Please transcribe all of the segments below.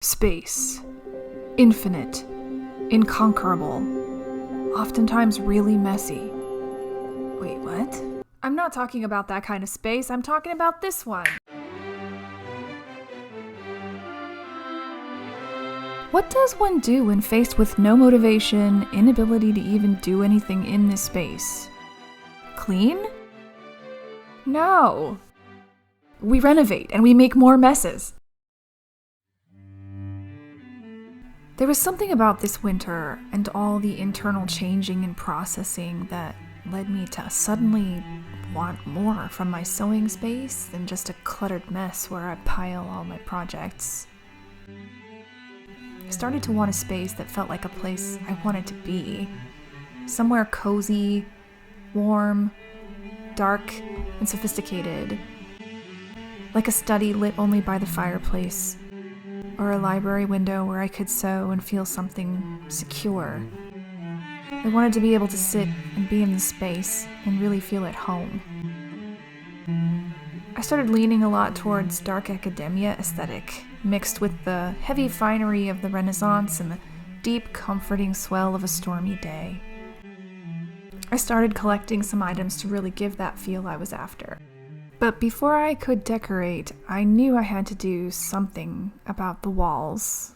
Space. Infinite. Inconquerable. Oftentimes really messy. Wait, what? I'm not talking about that kind of space, I'm talking about this one. What does one do when faced with no motivation, inability to even do anything in this space? Clean? No. We renovate and we make more messes. There was something about this winter and all the internal changing and processing that led me to suddenly want more from my sewing space than just a cluttered mess where I pile all my projects. I started to want a space that felt like a place I wanted to be. Somewhere cozy, warm, dark, and sophisticated. Like a study lit only by the fireplace, or a library window where I could sew and feel something secure. I wanted to be able to sit and be in the space and really feel at home. I started leaning a lot towards dark academia aesthetic, mixed with the heavy finery of the Renaissance and the deep, comforting swell of a stormy day. I started collecting some items to really give that feel I was after. But before I could decorate, I knew I had to do something about the walls.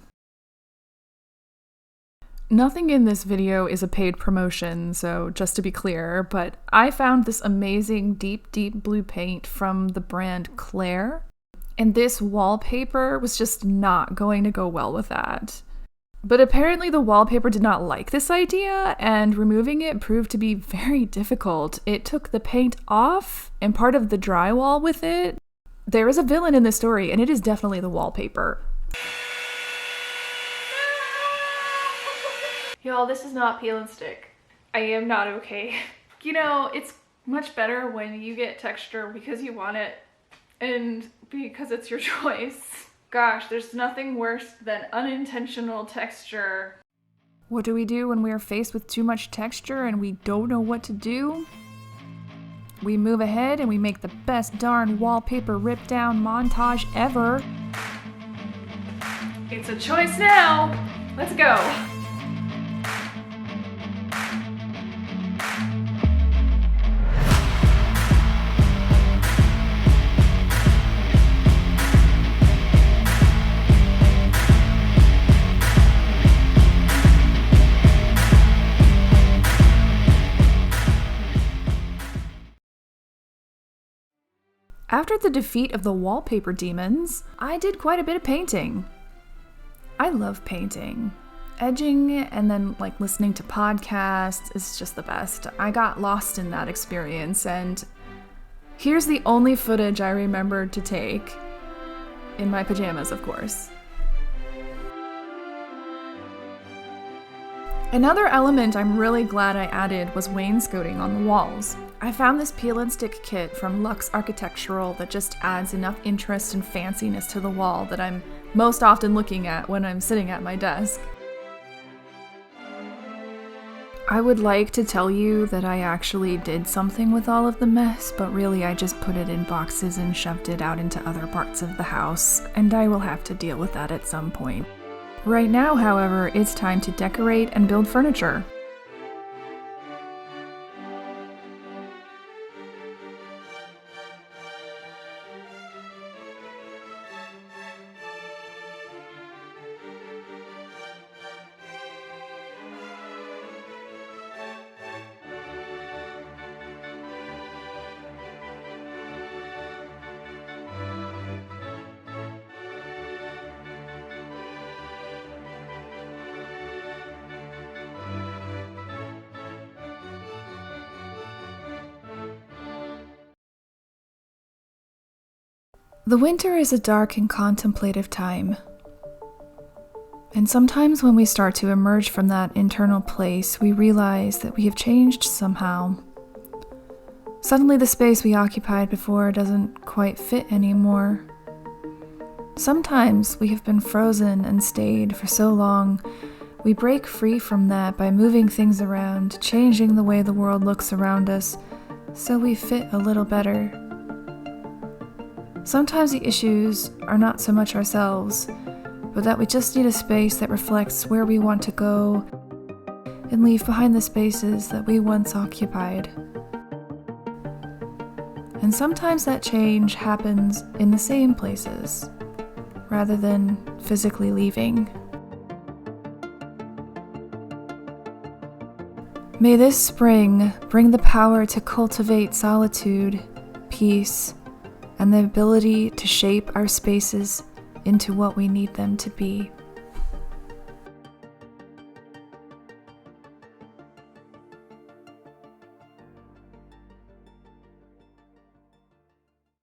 Nothing in this video is a paid promotion, so just to be clear, but I found this amazing deep blue paint from the brand Clare, and this wallpaper was just not going to go well with that. But apparently the wallpaper did not like this idea, and removing it proved to be very difficult. It took the paint off and part of the drywall with it. There is a villain in this story, and it is definitely the wallpaper. Y'all, this is not peel and stick. I am not okay. You know, it's much better when you get texture because you want it and because it's your choice. Gosh, there's nothing worse than unintentional texture. What do we do when we are faced with too much texture and we don't know what to do? We move ahead and we make the best darn wallpaper rip down montage ever. It's a choice now. Let's go. After the defeat of the wallpaper demons, I did quite a bit of painting. I love painting. Edging and then listening to podcasts is just the best. I got lost in that experience, and here's the only footage I remembered to take. In my pajamas, of course. Another element I'm really glad I added was wainscoting on the walls. I found this peel and stick kit from Luxe Architectural that just adds enough interest and fanciness to the wall that I'm most often looking at when I'm sitting at my desk. I would like to tell you that I actually did something with all of the mess, but really I just put it in boxes and shoved it out into other parts of the house, and I will have to deal with that at some point. Right now, however, it's time to decorate and build furniture. The winter is a dark and contemplative time. And sometimes when we start to emerge from that internal place, we realize that we have changed somehow. Suddenly the space we occupied before doesn't quite fit anymore. Sometimes we have been frozen and stayed for so long, we break free from that by moving things around, changing the way the world looks around us, so we fit a little better. Sometimes the issues are not so much ourselves, but that we just need a space that reflects where we want to go and leave behind the spaces that we once occupied. And sometimes that change happens in the same places, rather than physically leaving. May this spring bring the power to cultivate solitude, peace, and the ability to shape our spaces into what we need them to be.